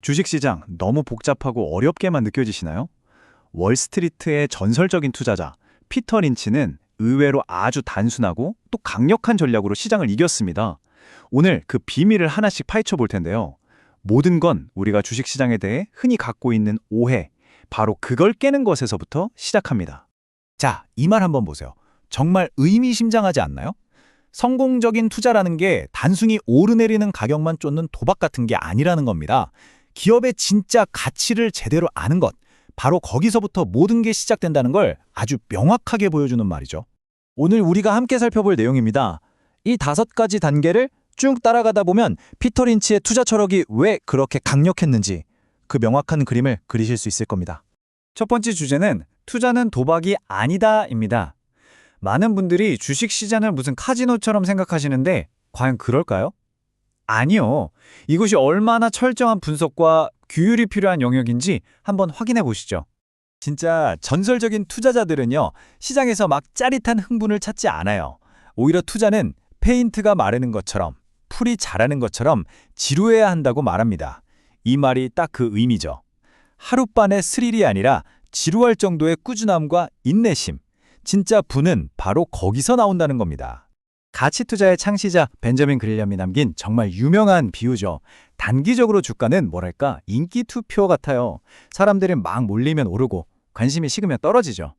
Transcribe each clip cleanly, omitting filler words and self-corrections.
주식시장 너무 복잡하고 어렵게만 느껴지시나요? 월스트리트의 전설적인 투자자 피터 린치는 의외로 아주 단순하고 또 강력한 전략으로 시장을 이겼습니다. 오늘 그 비밀을 하나씩 파헤쳐 볼 텐데요. 모든 건 우리가 주식시장에 대해 흔히 갖고 있는 오해, 바로 그걸 깨는 것에서부터 시작합니다. 자, 이 말 한번 보세요. 정말 의미심장하지 않나요? 성공적인 투자라는 게 단순히 오르내리는 가격만 쫓는 도박 같은 게 아니라는 겁니다. 기업의 진짜 가치를 제대로 아는 것, 바로 거기서부터 모든 게 시작된다는 걸 아주 명확하게 보여주는 말이죠. 오늘 우리가 함께 살펴볼 내용입니다. 이 5가지 단계를 쭉 따라가다 보면 피터 린치의 투자 철학이 왜 그렇게 강력했는지 그 명확한 그림을 그리실 수 있을 겁니다. 첫 번째 주제는 투자는 도박이 아니다입니다. 많은 분들이 주식시장을 무슨 카지노처럼 생각하시는데 과연 그럴까요? 아니요. 이것이 얼마나 철저한 분석과 규율이 필요한 영역인지 한번 확인해 보시죠. 진짜 전설적인 투자자들은요, 시장에서 막 짜릿한 흥분을 찾지 않아요. 오히려 투자는 페인트가 마르는 것처럼, 풀이 자라는 것처럼 지루해야 한다고 말합니다. 이 말이 딱 그 의미죠. 하룻밤의 스릴이 아니라 지루할 정도의 꾸준함과 인내심, 진짜 부는 바로 거기서 나온다는 겁니다. 가치 투자의 창시자 벤저민 그릴럼이 남긴 정말 유명한 비유죠. 단기적으로 주가는 뭐랄까 인기 투표 같아요. 사람들이 막 몰리면 오르고 관심이 식으면 떨어지죠.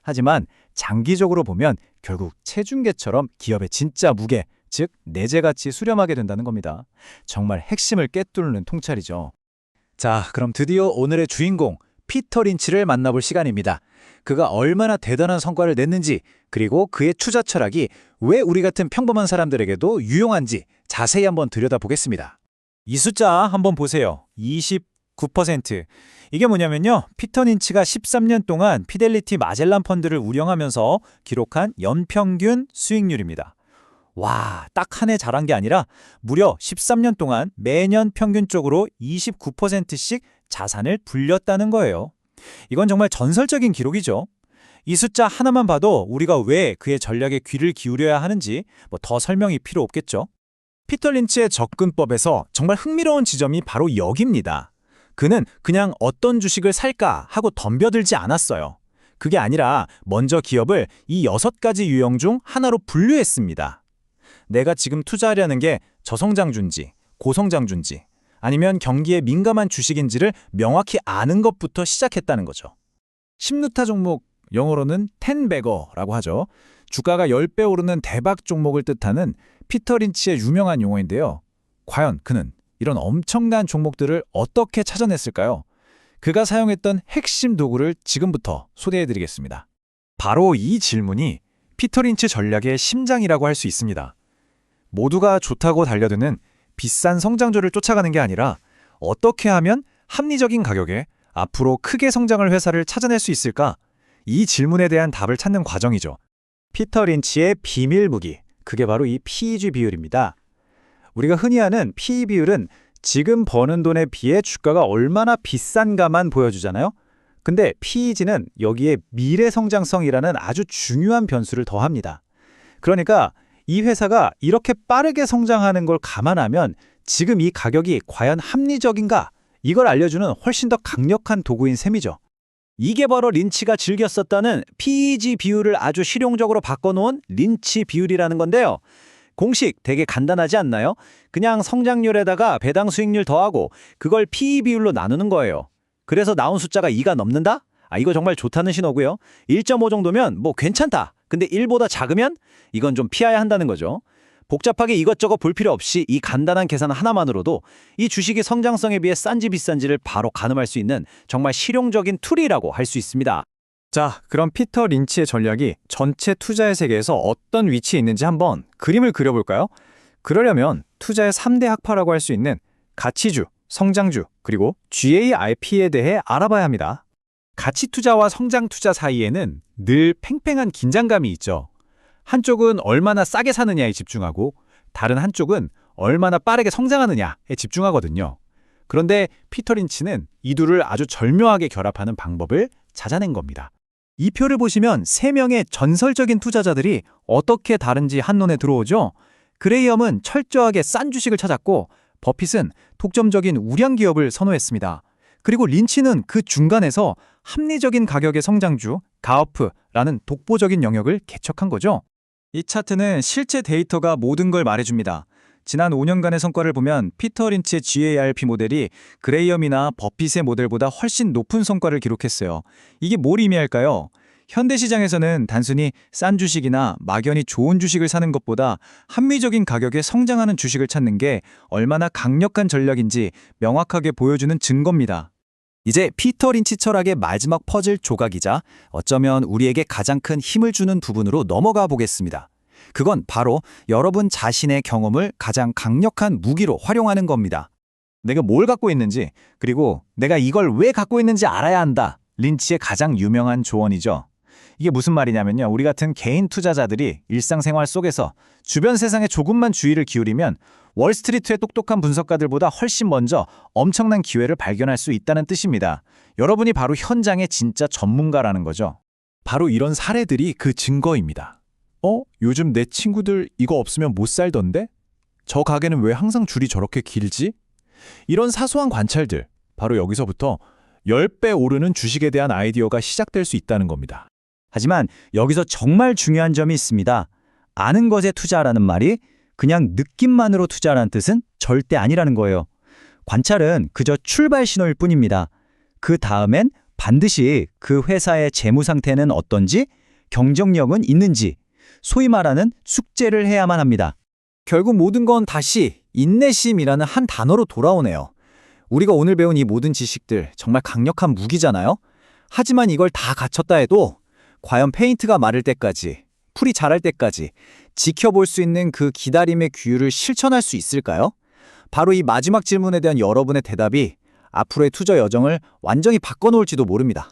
하지만 장기적으로 보면 결국 체중계처럼 기업의 진짜 무게, 즉 내재가치 수렴하게 된다는 겁니다. 정말 핵심을 꿰뚫는 통찰이죠. 자, 그럼 드디어 오늘의 주인공 피터 린치를 만나볼 시간입니다. 그가 얼마나 대단한 성과를 냈는지, 그리고 그의 투자 철학이 왜 우리 같은 평범한 사람들에게도 유용한지 자세히 한번 들여다보겠습니다. 이 숫자 한번 보세요. 29%. 이게 뭐냐면요, 피터 린치가 13년 동안 피델리티 마젤란 펀드를 운영하면서 기록한 연평균 수익률입니다. 와, 딱 한 해 잘한 게 아니라 무려 13년 동안 매년 평균적으로 29%씩 자산을 불렸다는 거예요. 이건 정말 전설적인 기록이죠. 이 숫자 하나만 봐도 우리가 왜 그의 전략에 귀를 기울여야 하는지 더 설명이 필요 없겠죠. 피터 린치의 접근법에서 정말 흥미로운 지점이 바로 여기입니다. 그는 그냥 어떤 주식을 살까 하고 덤벼들지 않았어요. 그게 아니라 먼저 기업을 이 6가지 유형 중 하나로 분류했습니다. 내가 지금 투자하려는 게 저성장주인지, 고성장주인지, 아니면 경기에 민감한 주식인지를 명확히 아는 것부터 시작했다는 거죠. 10루타 종목, 영어로는 10배거라고 하죠. 주가가 10배 오르는 대박 종목을 뜻하는 피터 린치의 유명한 용어인데요. 과연 그는 이런 엄청난 종목들을 어떻게 찾아냈을까요? 그가 사용했던 핵심 도구를 지금부터 소개해드리겠습니다. 바로 이 질문이 피터 린치 전략의 심장이라고 할 수 있습니다. 모두가 좋다고 달려드는 비싼 성장주를 쫓아가는 게 아니라 어떻게 하면 합리적인 가격에 앞으로 크게 성장할 회사를 찾아낼 수 있을까? 이 질문에 대한 답을 찾는 과정이죠. 피터 린치의 비밀 무기, 그게 바로 이 PEG 비율입니다. 우리가 흔히 아는 PE 비율은 지금 버는 돈에 비해 주가가 얼마나 비싼가만 보여주잖아요. 근데 PEG는 여기에 미래 성장성이라는 아주 중요한 변수를 더합니다. 그러니까 이 회사가 이렇게 빠르게 성장하는 걸 감안하면 지금 이 가격이 과연 합리적인가? 이걸 알려주는 훨씬 더 강력한 도구인 셈이죠. 이게 바로 린치가 즐겨 썼다는 PEG 비율을 아주 실용적으로 바꿔놓은 린치 비율이라는 건데요. 공식 되게 간단하지 않나요? 그냥 성장률에다가 배당 수익률 더하고 그걸 PE 비율로 나누는 거예요. 그래서 나온 숫자가 2가 넘는다? 이거 정말 좋다는 신호고요. 1.5 정도면 괜찮다. 근데 1보다 작으면 이건 좀 피해야 한다는 거죠. 복잡하게 이것저것 볼 필요 없이 이 간단한 계산 하나만으로도 이 주식의 성장성에 비해 싼지 비싼지를 바로 가늠할 수 있는 정말 실용적인 툴이라고 할 수 있습니다. 자, 그럼 피터 린치의 전략이 전체 투자의 세계에서 어떤 위치에 있는지 한번 그림을 그려볼까요? 그러려면 투자의 3대 학파라고 할 수 있는 가치주, 성장주, 그리고 GARP에 대해 알아봐야 합니다. 가치 투자와 성장 투자 사이에는 늘 팽팽한 긴장감이 있죠. 한쪽은 얼마나 싸게 사느냐에 집중하고 다른 한쪽은 얼마나 빠르게 성장하느냐에 집중하거든요. 그런데 피터 린치는 이 둘을 아주 절묘하게 결합하는 방법을 찾아낸 겁니다. 이 표를 보시면 3명의 전설적인 투자자들이 어떻게 다른지 한눈에 들어오죠? 그레이엄은 철저하게 싼 주식을 찾았고 버핏은 독점적인 우량 기업을 선호했습니다. 그리고 린치는 그 중간에서 합리적인 가격의 성장주, 가어프라는 독보적인 영역을 개척한 거죠. 이 차트는 실제 데이터가 모든 걸 말해줍니다. 지난 5년간의 성과를 보면 피터 린치의 GARP 모델이 그레이엄이나 버핏의 모델보다 훨씬 높은 성과를 기록했어요. 이게 뭘 의미할까요? 현대시장에서는 단순히 싼 주식이나 막연히 좋은 주식을 사는 것보다 합리적인 가격에 성장하는 주식을 찾는 게 얼마나 강력한 전략인지 명확하게 보여주는 증거입니다. 이제 피터 린치 철학의 마지막 퍼즐 조각이자 어쩌면 우리에게 가장 큰 힘을 주는 부분으로 넘어가 보겠습니다. 그건 바로 여러분 자신의 경험을 가장 강력한 무기로 활용하는 겁니다. 내가 뭘 갖고 있는지, 그리고 내가 이걸 왜 갖고 있는지 알아야 한다. 린치의 가장 유명한 조언이죠. 이게 무슨 말이냐면요. 우리 같은 개인 투자자들이 일상생활 속에서 주변 세상에 조금만 주의를 기울이면 월스트리트의 똑똑한 분석가들보다 훨씬 먼저 엄청난 기회를 발견할 수 있다는 뜻입니다. 여러분이 바로 현장의 진짜 전문가라는 거죠. 바로 이런 사례들이 그 증거입니다. 요즘 내 친구들 이거 없으면 못 살던데? 저 가게는 왜 항상 줄이 저렇게 길지? 이런 사소한 관찰들, 바로 여기서부터 10배 오르는 주식에 대한 아이디어가 시작될 수 있다는 겁니다. 하지만 여기서 정말 중요한 점이 있습니다. 아는 것에 투자라는 말이 그냥 느낌만으로 투자라는 뜻은 절대 아니라는 거예요. 관찰은 그저 출발 신호일 뿐입니다. 그 다음엔 반드시 그 회사의 재무 상태는 어떤지, 경쟁력은 있는지, 소위 말하는 숙제를 해야만 합니다. 결국 모든 건 다시 인내심이라는 한 단어로 돌아오네요. 우리가 오늘 배운 이 모든 지식들 정말 강력한 무기잖아요. 하지만 이걸 다 갖췄다 해도 과연 페인트가 마를 때까지, 풀이 자랄 때까지 지켜볼 수 있는 그 기다림의 규율을 실천할 수 있을까요? 바로 이 마지막 질문에 대한 여러분의 대답이 앞으로의 투자 여정을 완전히 바꿔놓을지도 모릅니다.